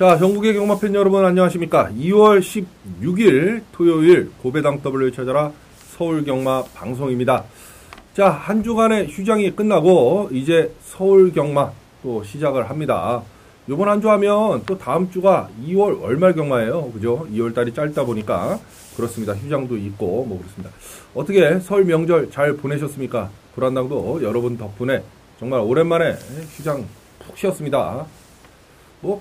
자, 전국의 경마팬 여러분 안녕하십니까? 2월 16일 토요일 고배당 W를 찾아라 서울경마 방송입니다. 자, 한 주간의 휴장이 끝나고 이제 서울경마 또 시작을 합니다. 요번 한 주 하면 또 다음 주가 2월 월말 경마예요. 그죠? 2월달이 짧다 보니까 그렇습니다. 휴장도 있고 뭐 그렇습니다. 어떻게 설 명절 잘 보내셨습니까? 불안당도 여러분 덕분에 정말 오랜만에 휴장 푹 쉬었습니다.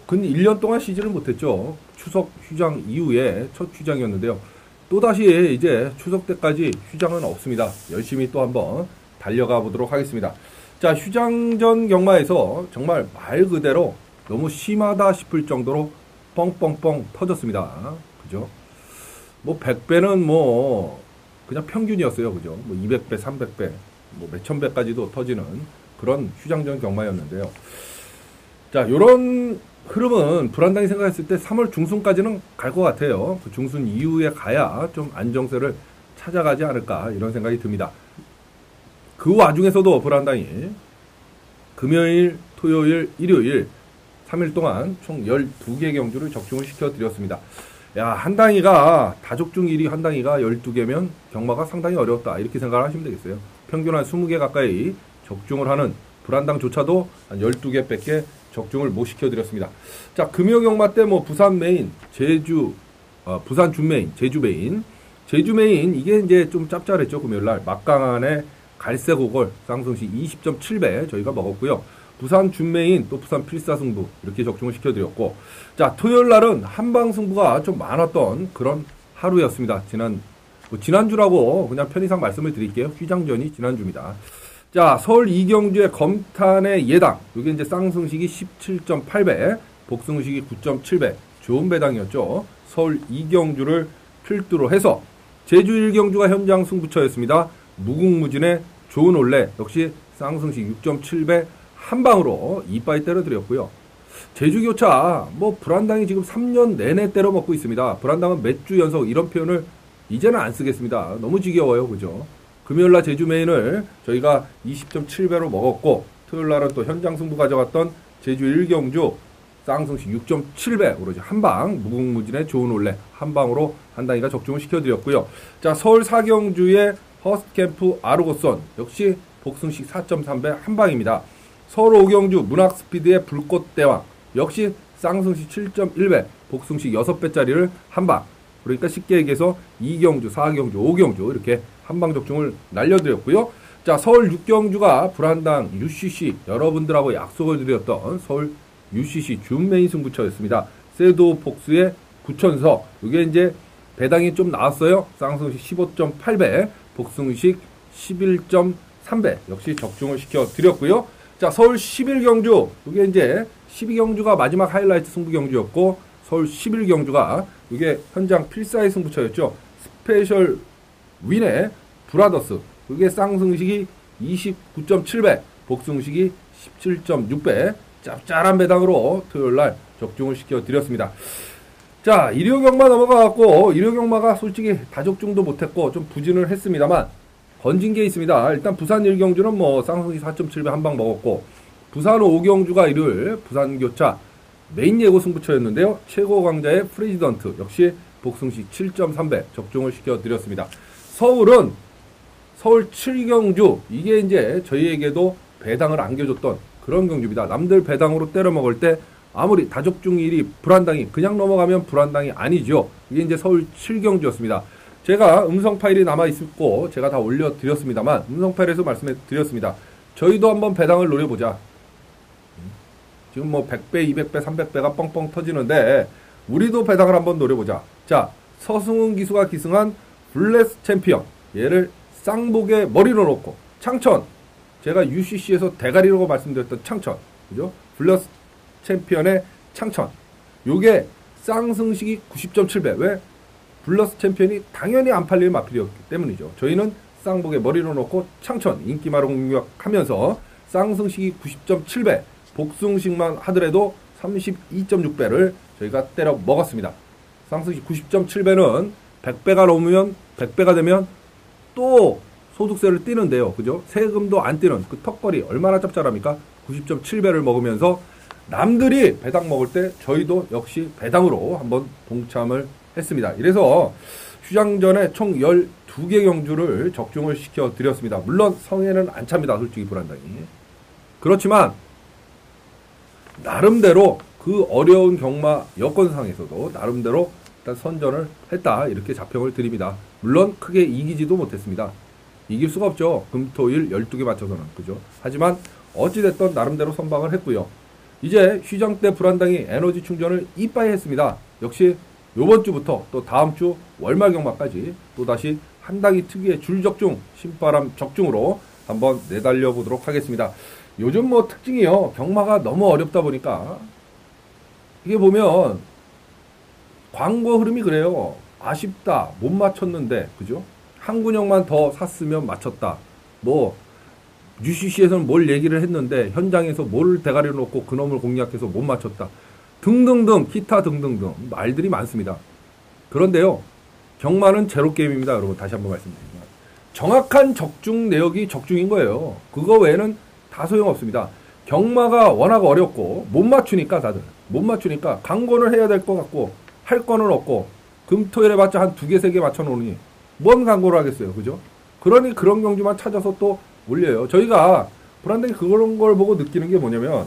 근 1년 동안 쉬지를 못했죠. 추석 휴장 이후에 첫 휴장이었는데요. 또다시 이제 추석 때까지 휴장은 없습니다. 열심히 또 한번 달려가 보도록 하겠습니다. 자, 휴장 전 경마에서 정말 말 그대로 너무 심하다 싶을 정도로 뻥뻥뻥 터졌습니다. 그죠? 100배는 그냥 평균이었어요. 그죠? 200배, 300배, 몇천 배까지도 터지는 그런 휴장 전 경마였는데요. 자, 요런 흐름은 불안당이 생각했을 때 3월 중순까지는 갈 것 같아요. 그 중순 이후에 가야 좀 안정세를 찾아가지 않을까 이런 생각이 듭니다. 그 와중에서도 불안당이 금요일, 토요일, 일요일 3일 동안 총 12개 경주를 적중을 시켜드렸습니다. 야, 한 당이가 다적중 1위 한 당이가 12개면 경마가 상당히 어려웠다 이렇게 생각을 하시면 되겠어요. 평균 한 20개 가까이 적중을 하는 불안당조차도 한 12개 밖에 적중을 못 시켜드렸습니다. 자, 금요 경마 때 부산 메인, 부산 준 메인, 제주 메인. 제주 메인, 이게 이제 좀 짭짤했죠. 금요일날. 막강한의 갈색오골, 쌍승시 20.7배 저희가 먹었고요. 부산 준 메인, 또 부산 필사승부, 이렇게 적중을 시켜드렸고. 자, 토요일날은 한방승부가 좀 많았던 그런 하루였습니다. 지난주라고 그냥 편의상 말씀을 드릴게요. 휴장전이 지난주입니다. 자, 서울 이경주의 검탄의 예당. 이게 이제 쌍승식이 17.8배, 복승식이 9.7배. 좋은 배당이었죠. 서울 이경주를 필두로 해서 제주 1경주가 현장 승부처였습니다. 무궁무진의 좋은 올레. 역시 쌍승식 6.7배 한 방으로 이빠이 때려드렸고요. 제주교차, 불안당이 지금 3년 내내 때려먹고 있습니다. 불안당은 몇 주 연속 이런 표현을 이제는 안 쓰겠습니다. 너무 지겨워요. 그죠? 금요일날 제주 메인을 저희가 20.7배로 먹었고, 토요일날은 또 현장 승부 가져갔던 제주 1경주 쌍승식 6.7배 오로지 한방 무궁무진의 좋은 올레 한방으로 한 단위가 적중을 시켜드렸고요. 자, 서울 4경주의 허스트캠프 아르고선 역시 복승식 4.3배 한방입니다. 서울 5경주 문학스피드의 불꽃대왕 역시 쌍승식 7.1배 복승식 6배짜리를 한방, 그러니까 쉽게 얘기해서 2경주, 4경주, 5경주 이렇게 한방 적중을 날려드렸고요. 자, 서울 6경주가 불안당 UCC 여러분들하고 약속을 드렸던 서울 UCC 준메인 승부처였습니다. 세도 폭스의 구천석, 이게 이제 배당이 좀 나왔어요. 쌍승식 15.8배, 복승식 11.3배 역시 적중을 시켜드렸고요. 자, 서울 11경주, 이게 이제 12경주가 마지막 하이라이트 승부경주였고, 서울 11경주가 이게 현장 필사의 승부처였죠. 스페셜 윈의 브라더스, 이게 쌍승식이 29.7배, 복승식이 17.6배, 짭짤한 배당으로 토요일날 적중을 시켜드렸습니다. 자, 일요경마 넘어가갖고, 일요경마가 솔직히 다적중도 못했고 좀 부진을 했습니다만 건진 게 있습니다. 일단 부산 1경주는 쌍승식 4.7배 한방 먹었고, 부산 5경주가 일요일 부산교차 메인 예고 승부처였는데요. 최고 강자의 프레지던트 역시 복승식 7.3배 적중을 시켜드렸습니다. 서울은 서울 7경주, 이게 이제 저희에게도 배당을 안겨줬던 그런 경주입니다. 남들 배당으로 때려 먹을 때 아무리 다적중 1위 불안당이 그냥 넘어가면 불안당이 아니죠. 이게 이제 서울 7경주였습니다. 제가 음성 파일이 남아있고 제가 다 올려드렸습니다만 음성 파일에서 말씀드렸습니다. 저희도 한번 배당을 노려보자. 지금 100배, 200배, 300배가 뻥뻥 터지는데 우리도 배당을 한번 노려보자. 자, 서승훈 기수가 기승한 블레스 챔피언, 얘를 쌍복에 머리로 놓고 창천, 제가 UCC에서 대가리라고 말씀드렸던 창천, 그죠? 블레스 챔피언의 창천, 요게 쌍승식이 90.7배. 왜? 블러스 챔피언이 당연히 안 팔릴 마필이었기 때문이죠. 저희는 쌍복에 머리로 놓고 창천 인기마로 공격하면서 쌍승식이 90.7배, 복승식만 하더라도 32.6배를 저희가 때려 먹었습니다. 쌍승식 90.7배는 100배가 넘으면 100배가 되면 또 소득세를 떼는데요. 그죠? 세금도 안 떼는 그 턱걸이 얼마나 짭짤합니까? 90.7배를 먹으면서 남들이 배당 먹을 때 저희도 역시 배당으로 한번 동참을 했습니다. 이래서 휴장 전에 총 12개 경주를 적중을 시켜드렸습니다. 물론 성에는 안 찹니다. 솔직히 불안당이. 그렇지만 나름대로 그 어려운 경마 여건상에서도 나름대로 일단 선전을 했다. 이렇게 자평을 드립니다. 물론 크게 이기지도 못했습니다. 이길 수가 없죠. 금토일 12개 맞춰서는. 그죠? 하지만 어찌됐든 나름대로 선방을 했고요. 이제 휴장 때 불안당이 에너지 충전을 이빠이 했습니다. 역시 요번 주부터 또 다음 주 월말 경마까지 또다시 한 당이 특유의 줄적중, 신바람 적중으로 한번 내달려 보도록 하겠습니다. 요즘 뭐 특징이요. 경마가 너무 어렵다 보니까 이게 보면 광고 흐름이 그래요. 아쉽다. 못 맞췄는데. 그죠? 한 군역만 더 샀으면 맞췄다. 뭐 UCC에서는 뭘 얘기를 했는데 현장에서 뭘 대가리를 놓고 그놈을 공략해서 못 맞췄다. 등등등 기타 등등등 말들이 많습니다. 그런데요. 경마는 제로게임입니다. 여러분 다시 한번 말씀드립니다. 정확한 적중 내역이 적중인 거예요. 그거 외에는 다 소용없습니다. 경마가 워낙 어렵고 못 맞추니까 다들 못 맞추니까 광고를 해야 될 것 같고 할 거는 없고 금토일에 봤자 한 2개 3개 맞춰놓으니 뭔 광고를 하겠어요. 그죠? 그러니 그런 경주만 찾아서 또 올려요. 저희가 불안당이 그런 걸 보고 느끼는 게 뭐냐면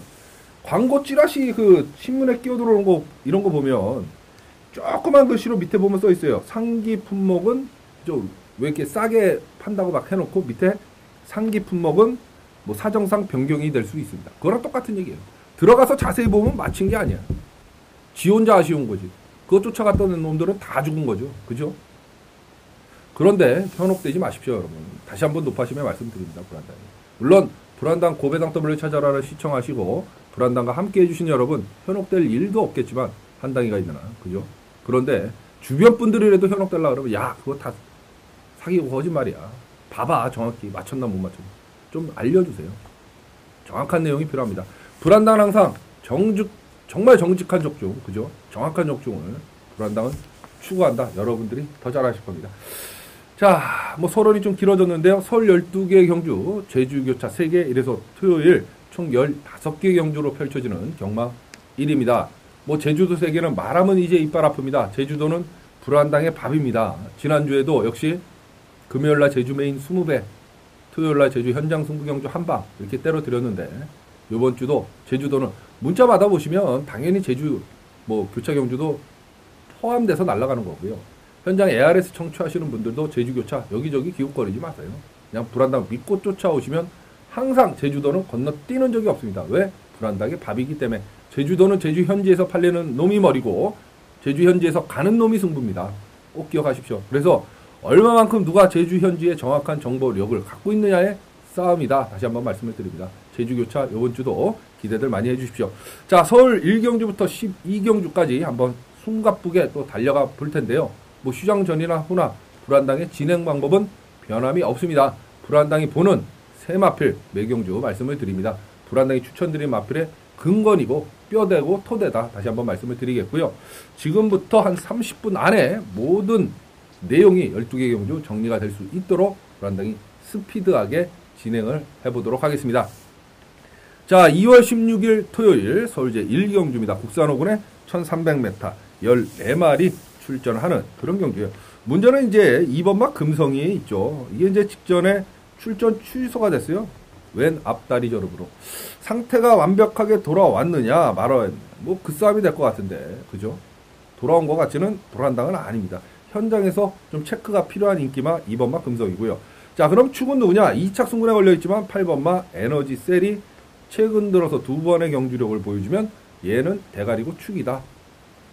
광고 찌라시 그 신문에 끼어 들어오는 거 이런 거 보면 조그만 글씨로 밑에 보면 써 있어요. 상기 품목은 좀 왜 이렇게 싸게 판다고 막 해놓고 밑에 상기 품목은 뭐 사정상 변경이 될 수 있습니다. 그거랑 똑같은 얘기예요. 들어가서 자세히 보면 맞힌 게 아니야. 지 혼자 아쉬운 거지. 그거 쫓아갔던 놈들은 다 죽은 거죠. 그죠? 그런데 현혹되지 마십시오, 여러분. 다시 한번 높아심에 말씀드립니다, 불안당. 물론 불안당 고배당 W 찾아라를 시청하시고 불안당과 함께 해주신 여러분 현혹될 일도 없겠지만 한 당이가 있나, 그죠? 그런데 주변 분들이라도 현혹될라 그러면 야, 그거 다 사기고 거짓말이야. 봐봐, 정확히 맞췄나 못 맞췄나. 좀 알려주세요. 정확한 내용이 필요합니다. 불안당은 항상 정말 정직한 적중, 그죠? 정확한 적중을 불안당은 추구한다. 여러분들이 더 잘하실 겁니다. 자, 뭐 서론이 좀 길어졌는데요. 서울 12개 경주, 제주교차 3개, 이래서 토요일 총 15개 경주로 펼쳐지는 경마 1입니다. 뭐 제주도 3개는 말하면 이제 이빨 아픕니다. 제주도는 불안당의 밥입니다. 지난주에도 역시 금요일날 제주 메인 20배, 토요일날 제주 현장 승부 경주 한방 이렇게 때려드렸는데 이번 주도 제주도는 문자 받아보시면 당연히 제주 뭐 교차 경주도 포함돼서 날아가는 거고요. 현장 ARS 청취하시는 분들도 제주교차 여기저기 기웃거리지 마세요. 그냥 불안당 믿고 쫓아오시면 항상 제주도는 건너뛰는 적이 없습니다. 왜? 불안당의 밥이기 때문에. 제주도는 제주 현지에서 팔리는 놈이 머리고 제주 현지에서 가는 놈이 승부입니다. 꼭 기억하십시오. 그래서 얼마만큼 누가 제주 현지의 정확한 정보력을 갖고 있느냐의 싸움이다. 다시 한번 말씀을 드립니다. 제주교차 이번 주도 기대들 많이 해주십시오. 자, 서울 1경주부터 12경주까지 한번 숨가쁘게 또 달려가 볼 텐데요. 뭐 휴장 전이나 후나 불안당의 진행 방법은 변함이 없습니다. 불안당이 보는 새 마필 매경주 말씀을 드립니다. 불안당이 추천드린 마필의 근건이고 뼈대고 토대다. 다시 한번 말씀을 드리겠고요. 지금부터 한 30분 안에 모든 내용이 12개 경주 정리가 될 수 있도록 불안당이 스피드하게 진행을 해보도록 하겠습니다. 자, 2월 16일 토요일 서울제 1경주입니다. 국산호군의 1300m 14마리 출전하는 그런 경주예요. 문제는 이제 2번마 금성이 있죠. 이게 이제 직전에 출전 취소가 됐어요. 왼 앞다리 저릎으로. 상태가 완벽하게 돌아왔느냐 말아야 뭐 그 싸움이 될 것 같은데, 그죠? 돌아온 것 같지는 불안당은 아닙니다. 현장에서 좀 체크가 필요한 인기마 2번마 금성이고요. 자, 그럼 축은 누구냐? 2착 승군에 걸려있지만 8번마 에너지 셀이 최근 들어서 2번의 경주력을 보여주면 얘는 대가리고 축이다.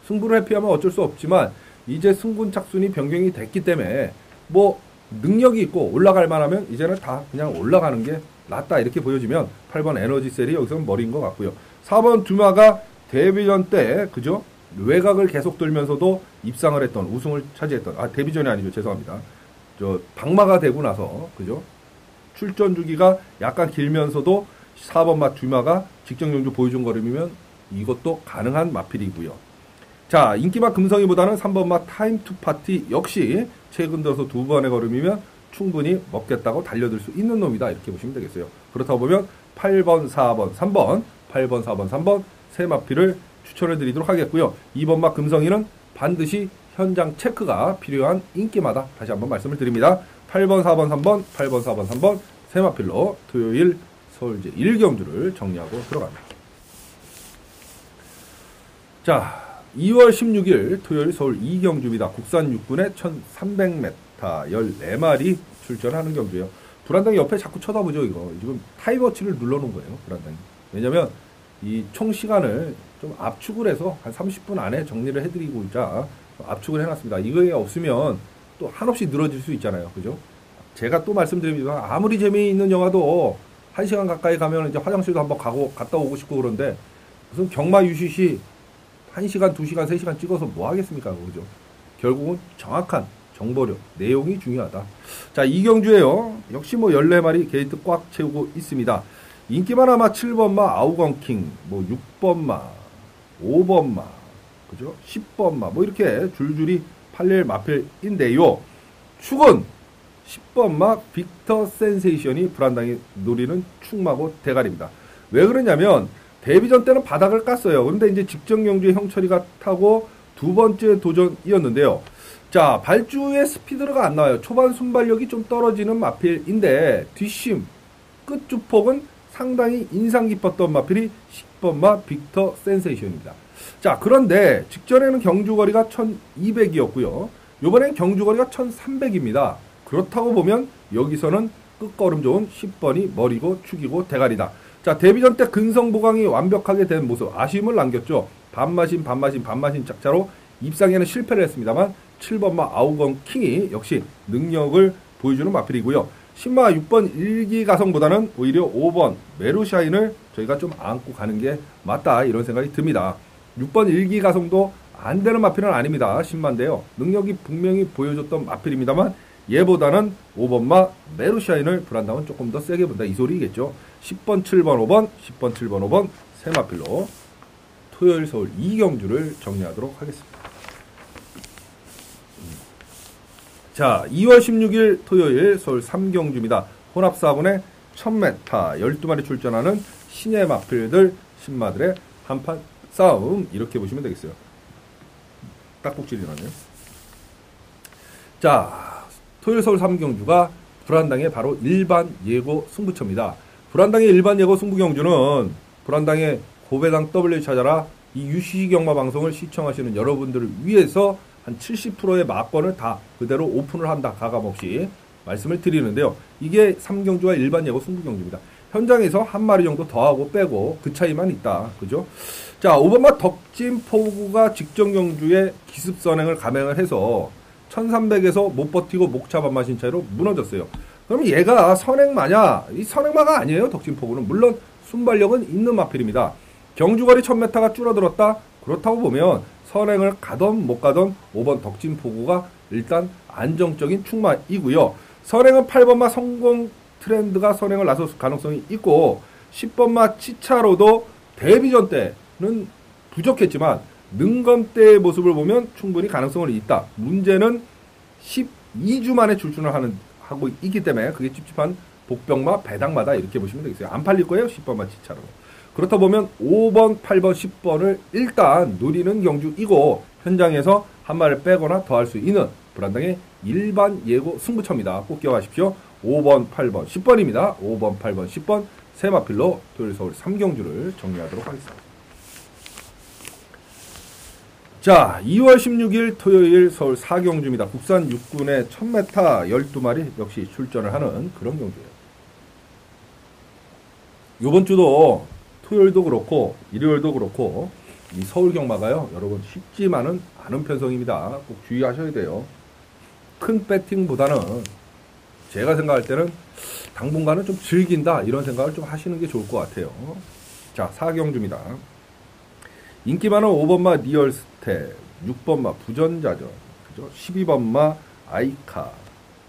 승부를 회피하면 어쩔 수 없지만 이제 승군 착순이 변경이 됐기 때문에 뭐 능력이 있고 올라갈 만하면 이제는 다 그냥 올라가는 게 낫다 이렇게 보여지면 8번 에너지 셀이 여기서는 머리인 것 같고요. 4번 두마가 데뷔전 때 그죠? 외곽을 계속 돌면서도 입상을 했던 우승을 차지했던 데뷔전이 아니죠. 죄송합니다. 저 박마가 되고 나서 그죠? 출전 주기가 약간 길면서도 4번마 두마가 직전 경주 보여준 걸음이면 이것도 가능한 마필이고요. 자, 인기마 금성이보다는 3번마 타임 투 파티 역시 최근 들어서 2번의 걸음이면 충분히 먹겠다고 달려들 수 있는 놈이다. 이렇게 보시면 되겠어요. 그렇다고 보면 8번, 4번, 3번, 8번, 4번, 3번 세 마필을 추천해 드리도록 하겠고요. 2번마 금성이는 반드시 현장 체크가 필요한 인기마다 다시 한번 말씀을 드립니다. 8번, 4번, 3번, 8번, 4번, 3번 세 마필로 토요일 서울제 1경주를 정리하고 들어갑니다. 자, 2월 16일 토요일 서울 2경주입니다. 국산 육군의 1300m 14마리 출전하는 경주예요. 불안당이 옆에 자꾸 쳐다보죠. 이거 지금 타임워치를 눌러놓은 거예요. 불안당이. 왜냐면 이 총 시간을 좀 압축을 해서 한 30분 안에 정리를 해드리고자 압축을 해놨습니다. 이거에 없으면 또 한없이 늘어질 수 있잖아요. 그죠? 제가 또 말씀드립니다. 아무리 재미있는 영화도 1시간 가까이 가면 이제 화장실도 한번 갔다 오고 싶고 그런데 무슨 경마 유시시 1시간, 2시간, 3시간 찍어서 뭐 하겠습니까? 그죠? 결국은 정확한 정보력, 내용이 중요하다. 자, 이경주에요. 역시 뭐 14마리 게이트 꽉 채우고 있습니다. 인기만 아마 7번마 아우건킹, 뭐 6번마, 5번마, 그죠? 10번마, 뭐 이렇게 줄줄이 팔릴 마필인데요. 축은 10번마 빅터 센세이션이 불안당이 노리는 축마고 대가리입니다. 왜 그러냐면 데뷔전 때는 바닥을 깠어요. 그런데 이제 직전 경주에 형철이가 타고 두 번째 도전이었는데요. 자, 발주의 스피드가 안 나와요. 초반 순발력이 좀 떨어지는 마필인데 뒷심, 끝 주폭은 상당히 인상 깊었던 마필이 10번마 빅터 센세이션입니다. 자, 그런데 직전에는 경주거리가 1200이었고요. 이번엔 경주거리가 1300입니다. 그렇다고 보면 여기서는 끝걸음 좋은 10번이 머리고 축이고 대가리다. 자, 데뷔전 때 근성보강이 완벽하게 된 모습 아쉬움을 남겼죠. 반마신 짝차로 입상에는 실패를 했습니다만 7번마 아우건 킹이 역시 능력을 보여주는 마필이고요. 10마 6번 일기가성보다는 오히려 5번 메루샤인을 저희가 좀 안고 가는 게 맞다 이런 생각이 듭니다. 6번 일기가성도 안 되는 마필은 아닙니다. 10마인데요. 능력이 분명히 보여줬던 마필입니다만 얘보다는 5번마 메루샤인을 불안당은 조금 더 세게 본다 이 소리겠죠. 10번 7번 5번 10번 7번 5번 세 마필로 토요일 서울 2경주를 정리하도록 하겠습니다. 자, 2월 16일 토요일 서울 3경주입니다. 혼합 4분의 1000m 12마리 출전하는 신예 마필들 신마들의 한판 싸움 이렇게 보시면 되겠어요. 딱복질이 나네요. 자, 토요일 서울 3경주가 불안당의 바로 일반 예고 승부처입니다. 불안당의 일반 예고 승부경주는 불안당의 고배당 W 찾아라 이 UCC 경마 방송을 시청하시는 여러분들을 위해서 한 70%의 막권을 다 그대로 오픈을 한다. 가감없이 말씀을 드리는데요. 이게 3경주와 일반 예고 승부경주입니다. 현장에서 한 마리 정도 더하고 빼고 그 차이만 있다. 그죠? 자, 5번마 덕진포구가 직전 경주에 기습 선행을 감행을 해서 1300에서 못 버티고 목차 반마신 차이로 무너졌어요. 그럼 얘가 선행마냐? 이 선행마가 아니에요. 덕진포구는. 물론 순발력은 있는 마필입니다. 경주거리 1000m가 줄어들었다? 그렇다고 보면 선행을 가던 못 가던 5번 덕진포구가 일단 안정적인 축마이고요. 선행은 8번마 성공 트렌드가 선행을 나설 가능성이 있고 10번마 치차로도 데뷔전 때는 부족했지만 능검 때의 모습을 보면 충분히 가능성이 있다. 문제는 12주 만에 출전을 하고 있기 때문에 그게 찝찝한 복병마 배당마다 이렇게 보시면 되겠어요. 안 팔릴 거예요. 10번마 치차로. 그렇다 보면 5번, 8번, 10번을 일단 노리는 경주이고 현장에서 한 마리를 빼거나 더할 수 있는 불안당의 일반 예고 승부처입니다. 꼭 기억하십시오. 5번, 8번, 10번입니다. 5번, 8번, 10번 세 마필로 토요일 서울 3경주를 정리하도록 하겠습니다. 자, 2월 16일 토요일 서울 4경주입니다. 국산 육군의 1000m 12마리 역시 출전을 하는 그런 경주예요. 이번 주도 토요일도 그렇고 일요일도 그렇고 이 서울 경마가요. 여러분 쉽지만은 않은 편성입니다. 꼭 주의하셔야 돼요. 큰 배팅보다는 제가 생각할 때는 당분간은 좀 즐긴다 이런 생각을 좀 하시는 게 좋을 것 같아요. 자, 4경주입니다. 인기 많은 5번마 리얼스텝, 6번마 부전자전, 그죠? 12번마 아이카,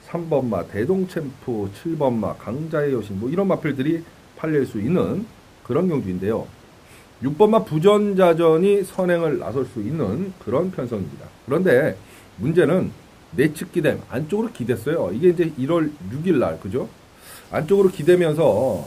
3번마 대동챔프, 7번마 강자의 여신, 뭐 이런 마필들이 팔릴 수 있는 그런 경주인데요. 6번마 부전자전이 선행을 나설 수 있는 그런 편성입니다. 그런데 문제는 내측 기댐 안쪽으로 기댔어요. 이게 이제 1월 6일 날, 그죠? 안쪽으로 기대면서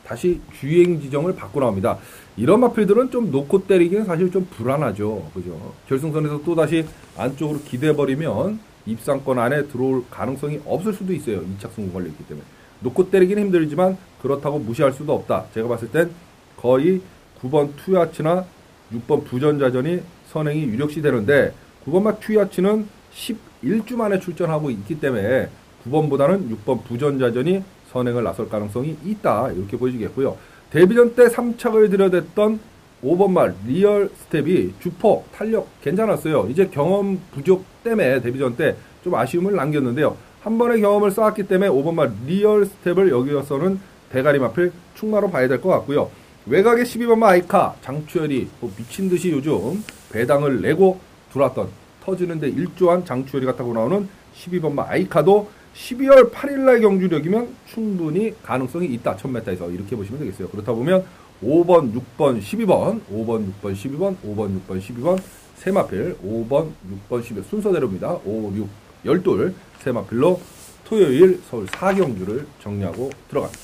다시 주행 지정을 받고 나옵니다. 이런 마필들은 좀 놓고 때리기는 사실 좀 불안하죠. 그죠? 결승선에서 또다시 안쪽으로 기대버리면 입상권 안에 들어올 가능성이 없을 수도 있어요. 2착 승부 걸려있기 때문에. 놓고 때리기는 힘들지만 그렇다고 무시할 수도 없다. 제가 봤을 땐 거의 9번 투야치나 6번 부전자전이 선행이 유력시 되는데 9번마 투야치는 11주 만에 출전하고 있기 때문에 9번보다는 6번 부전자전이 선행을 나설 가능성이 있다. 이렇게 보여지겠고요. 데뷔전 때 3착을 들여댔던 5번말 리얼 스텝이 주폭, 탄력 괜찮았어요. 이제 경험 부족 때문에 데뷔전 때 좀 아쉬움을 남겼는데요. 한 번의 경험을 쌓았기 때문에 5번말 리얼 스텝을 여기서는 대가리 마필 충마로 봐야 될 것 같고요. 외곽의 12번말 아이카 장추열이 뭐 미친듯이 요즘 배당을 내고 들어왔던 터지는데 일조한 장추열이 같다고 나오는 12번말 아이카도 12월 8일날 경주력이면 충분히 가능성이 있다. 1000m에서 이렇게 보시면 되겠어요. 그렇다 보면 5번, 6번, 12번, 5번, 6번, 12번, 5번, 6번, 12번, 세마필, 5번, 6번, 12번 순서대로입니다. 5, 6, 12 세마필로 토요일 서울 4경주를 정리하고 들어갑니다.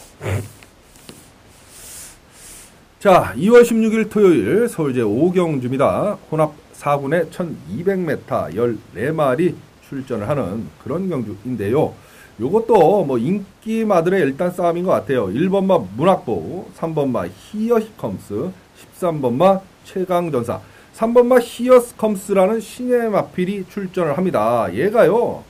자, 2월 16일 토요일 서울 제5경주입니다. 혼합 4군에 1200m 14마리 출전을 하는 그런 경주인데요. 요것도 뭐 인기마들의 일단 싸움인 것 같아요. 1번마 문학보, 3번마 히어히컴스, 13번마 최강전사, 3번마 히어스컴스라는 신의 마필이 출전을 합니다. 얘가요,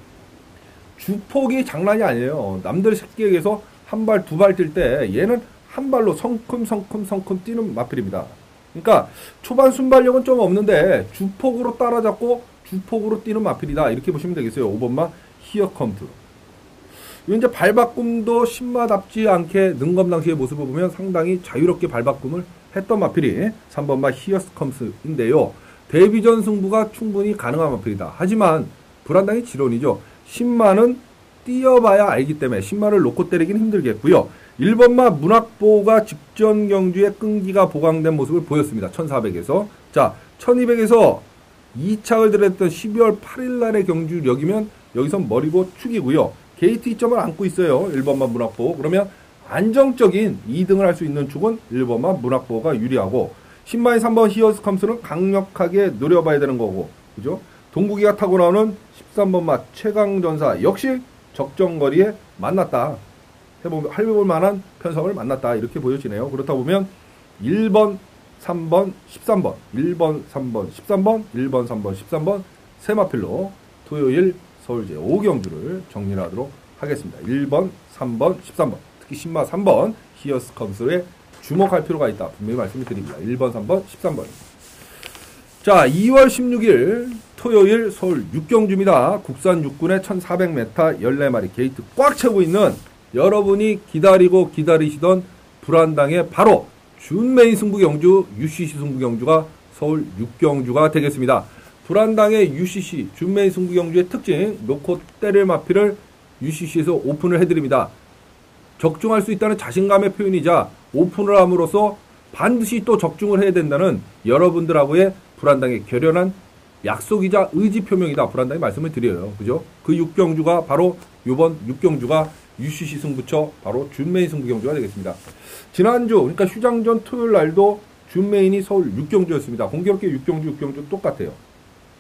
주폭이 장난이 아니에요. 남들 새끼에게서 한 발, 두 발 뛸 때 얘는 한 발로 성큼성큼 뛰는 마필입니다. 그러니까 초반 순발력은 좀 없는데 주폭으로 따라잡고 주폭으로 뛰는 마필이다. 이렇게 보시면 되겠어요. 5번마 히어컴스. 이제 발바꿈도 신마답지 않게 능검당시의 모습을 보면 상당히 자유롭게 발바꿈을 했던 마필이 3번마 히어스컴스인데요. 데뷔전 승부가 충분히 가능한 마필이다. 하지만 불안당이 지론이죠. 신마는 뛰어봐야 알기 때문에 신마를 놓고 때리긴 힘들겠고요. 1번마 문학보가 직전 경주에 끈기가 보강된 모습을 보였습니다. 1400에서. 자, 1200에서 2착을 들였던 12월 8일날의 경주력이면 여기선 머리고 축이고요. 게이트 2점을 안고 있어요. 1번마 문학보. 그러면 안정적인 2등을 할 수 있는 축은 1번마 문학보가 유리하고, 신마의 3번 히어스컴스는 강력하게 노려봐야 되는 거고, 그죠? 동국이가 타고 나오는 13번마 최강전사 역시 적정거리에 만났다. 해볼 만한 편성을 만났다. 이렇게 보여지네요. 그렇다 보면 1번, 3번, 13번, 1번, 3번, 13번, 1번, 3번, 13번 세마필로 토요일 서울 제5경주를 정리하도록 하겠습니다. 1번, 3번, 13번, 특히 신마 3번 히어스컴스에 주목할 필요가 있다. 분명히 말씀을 드립니다. 1번, 3번, 13번. 자, 2월 16일 토요일 서울 6경주입니다. 국산 6군에 1400m 14마리 게이트 꽉 채우고 있는 여러분이 기다리시던 불안당의 바로 준메인 승부경주 UCC 승부경주가 서울 6경주가 되겠습니다. 불안당의 UCC 준메인 승부경주의 특징, 놓고 때릴 마필을 UCC에서 오픈을 해드립니다. 적중할 수 있다는 자신감의 표현이자 오픈을 함으로써 반드시 또 적중을 해야 된다는 여러분들하고의 불안당의 결연한 약속이자 의지 표명이다. 불안당이 말씀을 드려요. 그죠? 그 6경주가 바로 이번 6경주가 UCC 승부처 바로 준메인 승부경주가 되겠습니다. 지난주 그러니까 휴장전 토요일 날도 준메인이 서울 6경주였습니다. 공교롭게 6경주 똑같아요.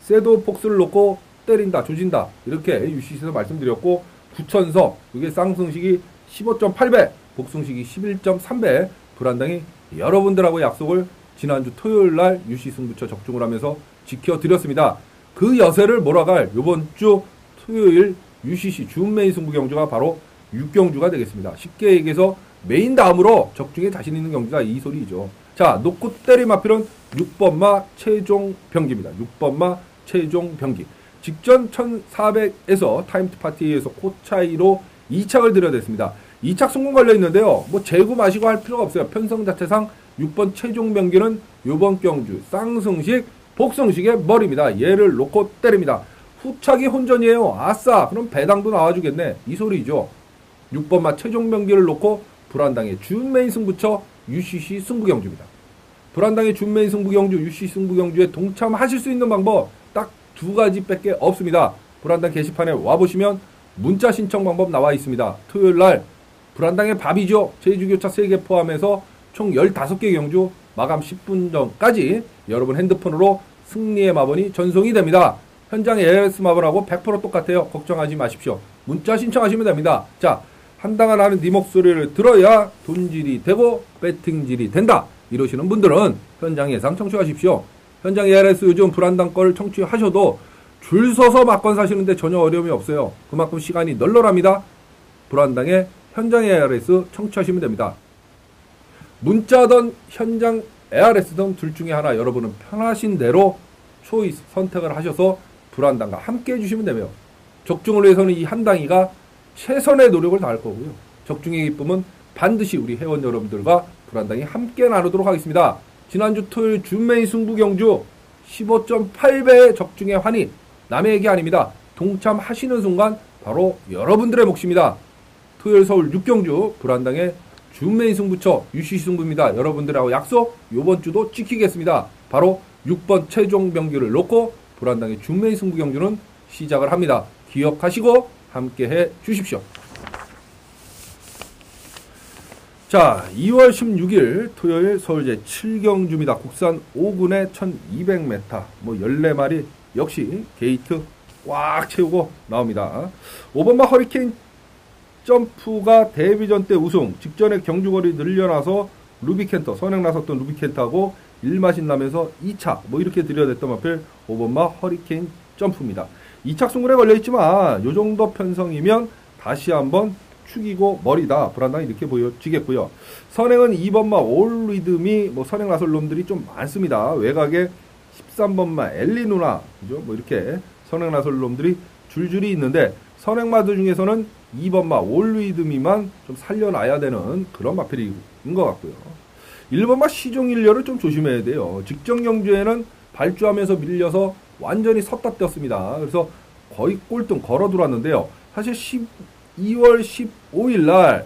셋도 폭스를 놓고 때린다, 조진다 이렇게 UCC에서 말씀드렸고, 구천석 이게 쌍승식이 15.8배, 복승식이 11.3배 불안당이 여러분들하고 약속을 지난주 토요일 날 UCC 승부처 적중을 하면서 지켜드렸습니다. 그 여세를 몰아갈 이번 주 토요일 UCC 준메인 승부경주가 바로 6경주가 되겠습니다. 쉽게 얘기해서 메인 다음으로 적중에 자신 있는 경주다 이 소리죠. 자, 놓고 때리 마필은 6번마 최종 병기입니다. 6번마 최종 병기. 직전 1400에서 타임트 파티에서 코 차이로 2착을 들여댔습니다. 2착 성공 걸려있는데요. 뭐 재고 마시고 할 필요가 없어요. 편성 자체상 6번 최종 병기는 요번 경주 쌍승식, 복승식의 머리입니다. 얘를 놓고 때립니다. 후착이 혼전이에요. 아싸! 그럼 배당도 나와주겠네. 이 소리죠. 6번마 최종 병기를 놓고 불안당의 준메인 승부처 UCC 승부경주입니다. 불안당의 준메인 승부경주 UCC 승부경주에 동참하실 수 있는 방법 딱 두 가지밖에 없습니다. 불안당 게시판에 와보시면 문자 신청 방법 나와 있습니다. 토요일 날 불안당의 밥이죠. 제주교차 3개 포함해서 총 15개 경주 마감 10분 전까지 여러분 핸드폰으로 승리의 마번이 전송이 됩니다. 현장 ARS 마번하고 100% 똑같아요. 걱정하지 마십시오. 문자 신청하시면 됩니다. 자, 한당아 나는 네 목소리를 들어야 돈질이 되고 배팅질이 된다. 이러시는 분들은 현장 예상 청취하십시오. 현장 ARS 요즘 불안당 거를 청취하셔도 줄 서서 막건 사시는데 전혀 어려움이 없어요. 그만큼 시간이 널널합니다. 불안당의 현장 ARS 청취하시면 됩니다. 문자든 현장 ARS든 둘 중에 하나 여러분은 편하신 대로 초이스 선택을 하셔서 불안당과 함께 해주시면 되며 적중을 위해서는 이 한당이가 최선의 노력을 다할 거고요. 적중의 기쁨은 반드시 우리 회원 여러분들과 불안당이 함께 나누도록 하겠습니다. 지난주 토요일 준메인 승부 경주 15.8배의 적중의 환희 남의 얘기 아닙니다. 동참하시는 순간 바로 여러분들의 몫입니다. 토요일 서울 6경주 불안당의 준메인 승부처 UCC 승부입니다. 여러분들하고 약속 이번 주도 지키겠습니다. 바로 6번 최종 병기를 놓고 불안당의 준메인 승부 경주는 시작을 합니다. 기억하시고 함께해 주십시오. 자, 2월 16일 토요일 서울 제7경주입니다. 국산 5군의 1200m 14마리 역시 게이트 꽉 채우고 나옵니다. 5번마 허리케인 점프가 데뷔전 때 우승, 직전에 경주거리 늘려놔서 루비켄터, 선행 나섰던 루비켄터하고 1마신 나면서 2차 이렇게 들여댔던 마필 5번마 허리케인 점프입니다. 2착 승군에 걸려있지만 요정도 편성이면 다시 한번 축이고 머리다. 불안당이 이렇게 보여지겠고요. 선행은 2번마 올 리듬이 선행 나설 놈들이 좀 많습니다. 외곽에 13번마 엘리 누나, 그죠? 이렇게 선행 나설 놈들이 줄줄이 있는데 선행마들 중에서는 2번마 올 리듬이만 좀 살려놔야 되는 그런 마필인 것 같고요. 1번마 시종일려를 좀 조심해야 돼요. 직전 경주에는 발주하면서 밀려서 완전히 섰다 떴습니다. 그래서 거의 꼴등 걸어 들어왔는데요. 사실 2월 15일 날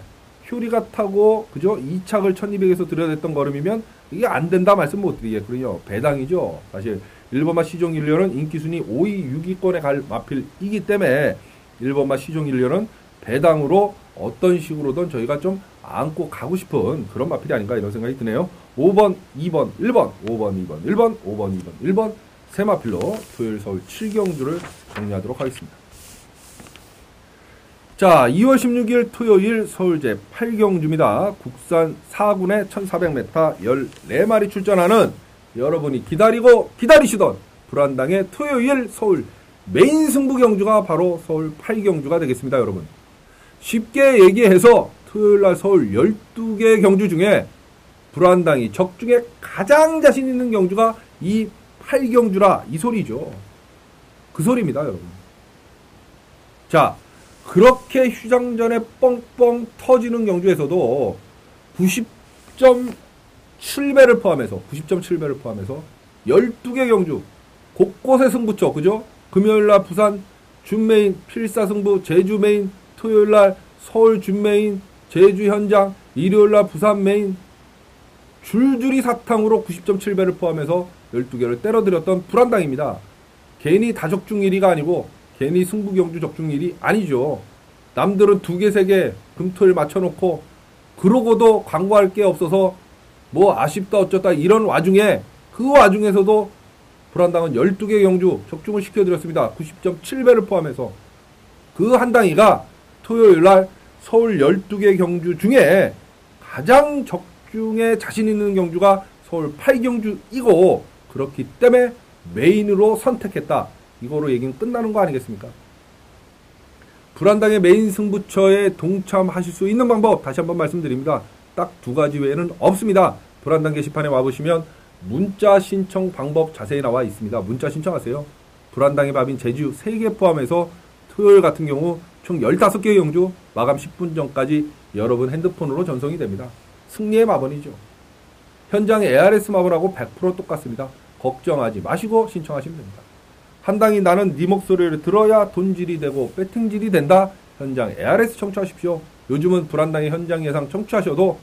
효리가 타고 그죠? 2착을 1200에서 들여댔던 걸음이면 이게 안 된다 말씀 못 드리겠거든요. 배당이죠. 사실 1번마 시종일려는 인기순위 5위 6위권에 갈 마필이기 때문에 1번마 시종일려는 배당으로 어떤 식으로든 저희가 좀 안고 가고 싶은 그런 마필이 아닌가 이런 생각이 드네요. 5번, 2번, 1번, 5번, 2번, 1번, 5번, 2번, 1번 세 마필로 토요일 서울 7경주를 정리하도록 하겠습니다. 자, 2월 16일 토요일 서울 제8경주입니다. 국산 4군의 1400m 14마리 출전하는 여러분이 기다리고 기다리시던 불안당의 토요일 서울 메인 승부 경주가 바로 서울 8경주가 되겠습니다. 여러분 쉽게 얘기해서 토요일날 서울 12개 경주 중에 불안당이 적중에 가장 자신 있는 경주가 이 8경주라 이 소리죠. 그 소리입니다. 여러분. 자, 그렇게 휴장전에 뻥뻥 터지는 경주에서도 90.7배를 포함해서 12개 경주 곳곳에 승부처 그죠? 금요일날 부산 준메인 필사승부 제주 메인, 토요일날 서울 준메인 제주 현장, 일요일날 부산 메인 줄줄이 사탕으로 90.7배를 포함해서 12개를 때려들였던 불안당입니다. 괜히 다적중 1위가 아니고 괜히 승부경주 적중일이 아니죠. 남들은 2개, 3개 금토일 맞춰놓고 그러고도 광고할 게 없어서 아쉽다 어쩌다 이런 와중에 그 와중에서도 불안당은 12개 경주 적중을 시켜드렸습니다. 90.7배를 포함해서 그 한당이가 토요일날 서울 12개 경주 중에 가장 적중에 자신 있는 경주가 서울 8경주이고 그렇기 때문에 메인으로 선택했다. 이거로 얘기는 끝나는 거 아니겠습니까? 불안당의 메인 승부처에 동참하실 수 있는 방법 다시 한번 말씀드립니다. 딱 2가지 외에는 없습니다. 불안당 게시판에 와보시면 문자 신청 방법 자세히 나와 있습니다. 문자 신청하세요. 불안당의 밥인 제주 3개 포함해서 토요일 같은 경우 총 15개 경주 마감 10분 전까지 여러분 핸드폰으로 전송이 됩니다. 승리의 마번이죠. 현장 ARS 마번하고 100% 똑같습니다. 걱정하지 마시고 신청하시면 됩니다. 한당이 나는 네 목소리를 들어야 돈질이 되고 배팅질이 된다. 현장 ARS 청취하십시오. 요즘은 불안당의 현장 예상 청취하셔도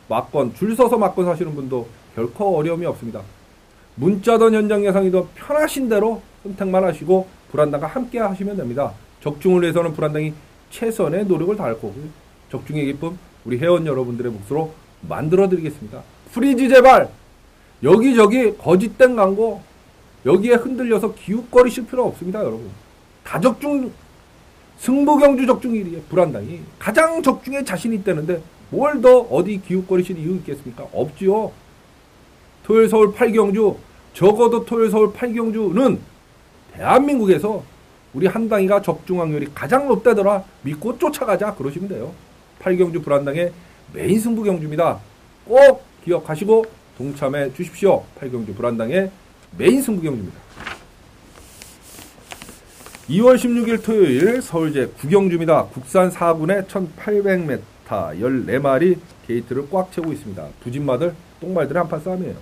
막건 줄 서서 막건 사시는 분도 결코 어려움이 없습니다. 문자든 현장 예상이든 편하신 대로 선택만 하시고 불안당과 함께 하시면 됩니다. 적중을 위해서는 불안당이 최선의 노력을 다할 거고요. 적중의 기쁨 우리 회원 여러분들의 몫으로 만들어 드리겠습니다. 프리즈 제발 여기저기 거짓된 광고 여기에 흔들려서 기웃거리실 필요 없습니다. 여러분 다 적중 승부경주 적중일이에요. 불안당이 가장 적중에 자신이 있다는데 뭘 더 어디 기웃거리실 이유 있겠습니까? 없지요. 토요일 서울 8경주 적어도 토요일 서울 8경주는 대한민국에서 우리 한당이가 적중 확률이 가장 높다더라 믿고 쫓아가자 그러시면 돼요. 8경주 불안당의 메인 승부 경주입니다. 꼭 기억하시고 동참해 주십시오. 8경주 불안당의 메인 승부 경주입니다. 2월 16일 토요일 서울제 9경주입니다. 국산 4군에 1800m 14마리 게이트를 꽉 채우고 있습니다. 부진마들 똥말들의 한판 싸움이에요.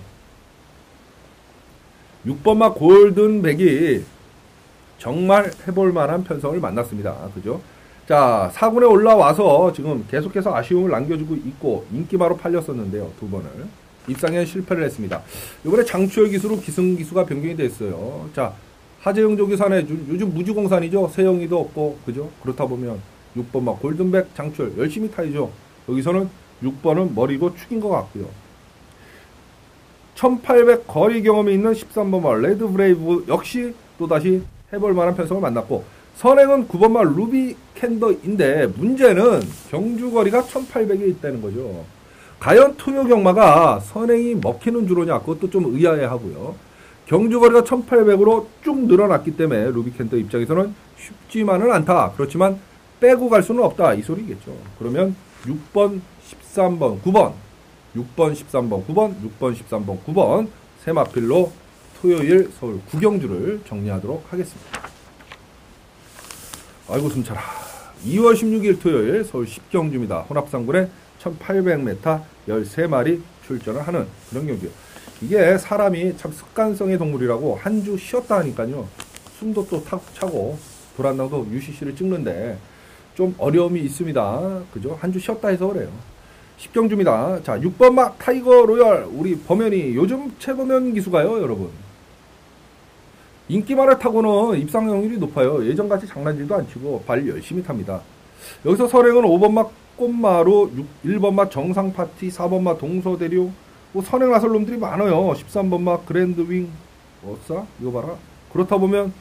6번마 골든백이 정말 해볼 만한 편성을 만났습니다. 그죠? 자, 4군에 올라와서 지금 계속해서 아쉬움을 남겨주고 있고 인기마로 팔렸었는데요. 두 번을. 입상에 실패를 했습니다. 이번에 장추열 기수로 기승기수가 변경이 됐어요. 자, 하재영 조기산에 요즘 무주공산이죠. 세영이도 없고, 그죠? 그렇다 보면 6번마 골든백 장추열 열심히 타이죠. 여기서는 6번은 머리고 축인 것 같고요. 1800 거리 경험이 있는 13번마 레드 브레이브 역시 또다시 해볼 만한 편성을 만났고, 선행은 9번마 루비 캔더인데 문제는 경주거리가 1800에 있다는 거죠. 과연 토요 경마가 선행이 먹히는 주로냐, 그것도 좀 의아해 하고요. 경주거리가 1800으로 쭉 늘어났기 때문에 루비 캔더 입장에서는 쉽지만은 않다. 그렇지만 빼고 갈 수는 없다. 이 소리겠죠. 그러면 6번, 13번, 9번 6번, 13번, 9번 6번, 13번, 9번 세 마필로 토요일 서울 9경주를 정리하도록 하겠습니다. 아이고 숨차라. 2월 16일 토요일 서울 10경주입니다. 혼합상군에 1800m 13마리 출전을 하는 그런 경주요. 이게 사람이 참 습관성의 동물이라고 한 주 쉬었다 하니까요. 숨도 또 차고 불안당도 UCC를 찍는데 좀 어려움이 있습니다. 그죠? 한 주 쉬었다 해서 그래요. 10경주입니다. 자, 6번마 타이거 로열. 우리 범현이 요즘 최범현 기수가요, 여러분. 인기마를 타고는 입상 확률이 높아요. 예전같이 장난질도 안 치고 발 열심히 탑니다. 여기서 선행은 5번마 꽃마루, 1번마 정상파티, 4번마 동서대류, 뭐 선행 나설 놈들이 많아요. 13번마 그랜드윙, 어싸? 이거 봐라. 그렇다 보면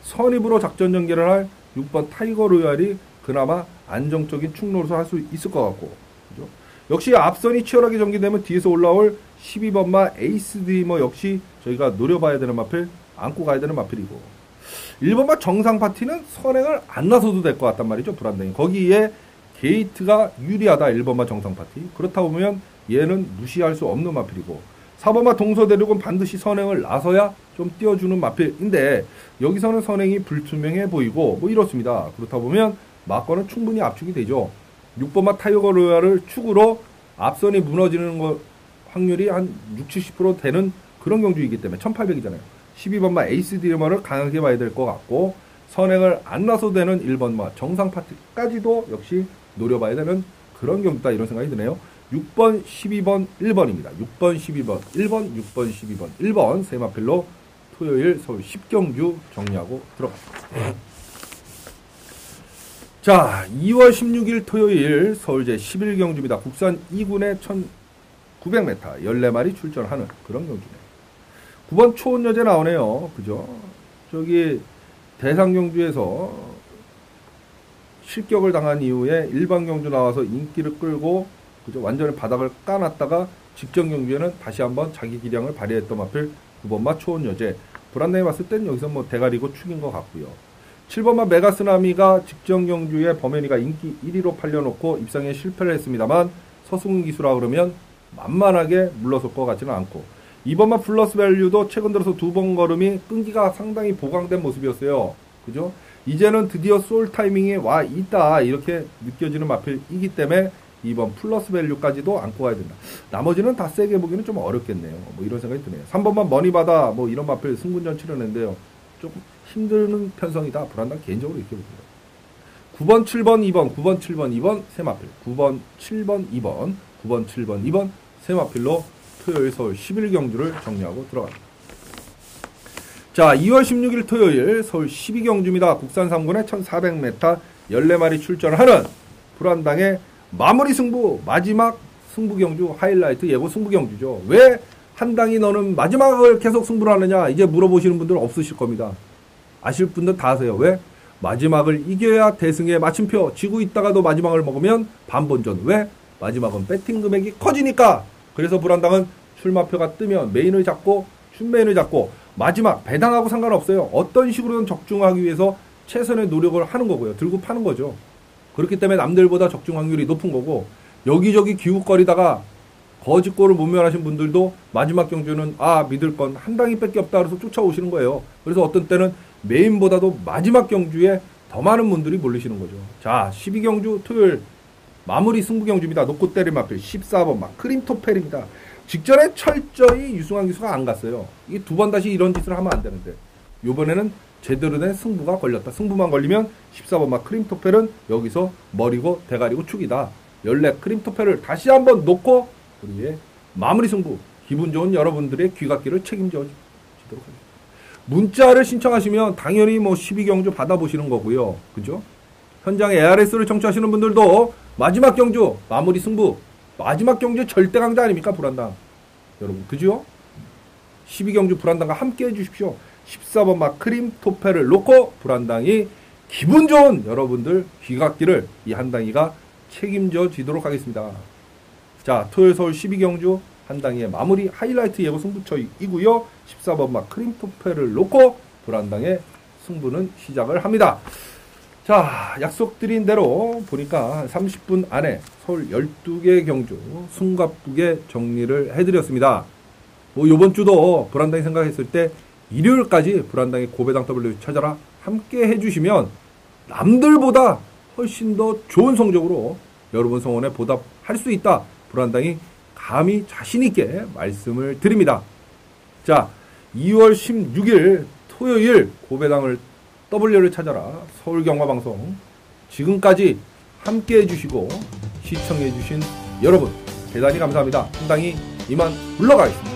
선입으로 작전 전개를 할 6번 타이거 로얄이 그나마 안정적인 충노릇을 할 수 있을 것 같고, 그죠? 역시 앞선이 치열하게 전개되면 뒤에서 올라올 12번마 에이스 드리머 역시 저희가 노려봐야 되는 마필, 안고 가야 되는 마필이고, 1번마 정상 파티는 선행을 안 나서도 될 것 같단 말이죠. 불안당이. 거기에 게이트가 유리하다. 1번마 정상 파티. 그렇다 보면 얘는 무시할 수 없는 마필이고, 4번마 동서대륙은 반드시 선행을 나서야 좀 띄워주는 마필인데 여기서는 선행이 불투명해 보이고 뭐 이렇습니다. 그렇다 보면 마건은 충분히 압축이 되죠. 6번마 타이거 로얄을 축으로 앞선이 무너지는 거 확률이 한 60-70% 되는 그런 경주이기 때문에 1800이잖아요. 12번마 에이스 디르머를 강하게 봐야 될 것 같고, 선행을 안 나서도 되는 1번마 정상 파티까지도 역시 노려봐야 되는 그런 경주다, 이런 생각이 드네요. 6번, 12번, 1번입니다. 6번, 12번, 1번, 6번, 12번, 1번 세 마필로 토요일 서울 10경주 정리하고 들어갑니다. 자, 2월 16일 토요일 서울제 11경주입니다. 국산 2군에 1900m 14마리 출전하는 그런 경주네요. 9번 초원여제 나오네요. 그죠? 저기 대상경주에서 실격을 당한 이후에 일반 경주 나와서 인기를 끌고, 그죠? 완전히 바닥을 까놨다가 직전 경주에는 다시 한번 자기 기량을 발휘했던 마필 9번마 초원여제. 불안당에 봤을 땐 여기서 뭐 대가리고 축인 것 같고요. 7번마 메가스나미가 직전 경주에 범현이가 인기 1위로 팔려놓고 입상에 실패를 했습니다만 서승훈 기수라 그러면 만만하게 물러설 것 같지는 않고, 2번마 플러스 밸류도 최근 들어서 두 번 걸음이 끈기가 상당히 보강된 모습이었어요. 그죠? 이제는 드디어 솔 타이밍에 와 있다, 이렇게 느껴지는 마필이기 때문에 2번 플러스 밸류까지도 안고 가야 된다. 나머지는 다 세게 보기는 좀 어렵겠네요. 뭐 이런 생각이 드네요. 3번만 머니바다 뭐 이런 마필 승군전 치르는데요. 조금 힘드는 편성이다. 불안당 개인적으로 이렇게 봅니다. 9번, 7번, 2번, 9번, 7번, 2번 세 마필. 9번, 7번, 2번, 9번, 7번, 2번 세 마필로 토요일 서울 11경주를 정리하고 들어갑니다. 자, 2월 16일 토요일 서울 12경주입니다. 국산 3군에 1400m 14마리 출전하는 불안당의 마무리 승부, 마지막 승부 경주, 하이라이트 예고 승부 경주죠. 왜 한당이 너는 마지막을 계속 승부를 하느냐, 이제 물어보시는 분들 없으실 겁니다. 아실 분들 다 아세요. 왜? 마지막을 이겨야 대승의 마침표, 지고 있다가도 마지막을 먹으면 반본전. 왜? 마지막은 배팅 금액이 커지니까. 그래서 불안당은 출마표가 뜨면 메인을 잡고 춘메인을 잡고 마지막 배당하고 상관없어요. 어떤 식으로든 적중하기 위해서 최선의 노력을 하는 거고요. 들고 파는 거죠. 그렇기 때문에 남들보다 적중 확률이 높은 거고, 여기저기 기웃거리다가 거짓골을 모면하신 분들도 마지막 경주는 믿을 건 한당이 밖에 없다 그래서 쫓아오시는 거예요. 그래서 어떤 때는 메인보다도 마지막 경주에 더 많은 분들이 몰리시는 거죠. 자, 12경주 토요일 마무리 승부 경주입니다. 놓고 때리마표 14번 막 크림토펠입니다. 직전에 철저히 유승환 기수가 안 갔어요. 이게 두 번 다시 이런 짓을 하면 안 되는데, 요번에는 제대로 된 승부가 걸렸다. 승부만 걸리면 14번 막 크림토펠은 여기서 머리고 대가리고 축이다. 14 크림토펠을 다시 한번 놓고 우리의 마무리 승부, 기분 좋은 여러분들의 귀갓길을 책임져 주도록 하겠습니다. 문자를 신청하시면 당연히 12경주 받아보시는 거고요. 그죠? 현장 ARS를 청취하시는 분들도 마지막 경주, 마무리 승부, 마지막 경주 절대 강자 아닙니까? 불안당. 여러분, 그죠? 12경주 불안당과 함께 해주십시오. 14번 막 크림 토페를 놓고 불안당이 기분 좋은 여러분들 귀갓길을 이 한당이가 책임져 지도록 하겠습니다. 자, 토요일 서울 12경주 한당이의 마무리 하이라이트 예고 승부처이고요. 14번 막 크림 토페를 놓고 불안당의 승부는 시작을 합니다. 자, 약속드린 대로 보니까 30분 안에 서울 12개 경주 숨가쁘게 정리를 해드렸습니다. 요번 주도 불안당이 생각했을 때 일요일까지 불안당의 고배당 W 찾아라 함께 해주시면 남들보다 훨씬 더 좋은 성적으로 여러분 성원에 보답할 수 있다. 불안당이 감히 자신있게 말씀을 드립니다. 자, 2월 16일 토요일 고배당을 W를 찾아라 서울경마방송 지금까지 함께 해주시고 시청해주신 여러분 대단히 감사합니다. 한당이 이만 물러가겠습니다.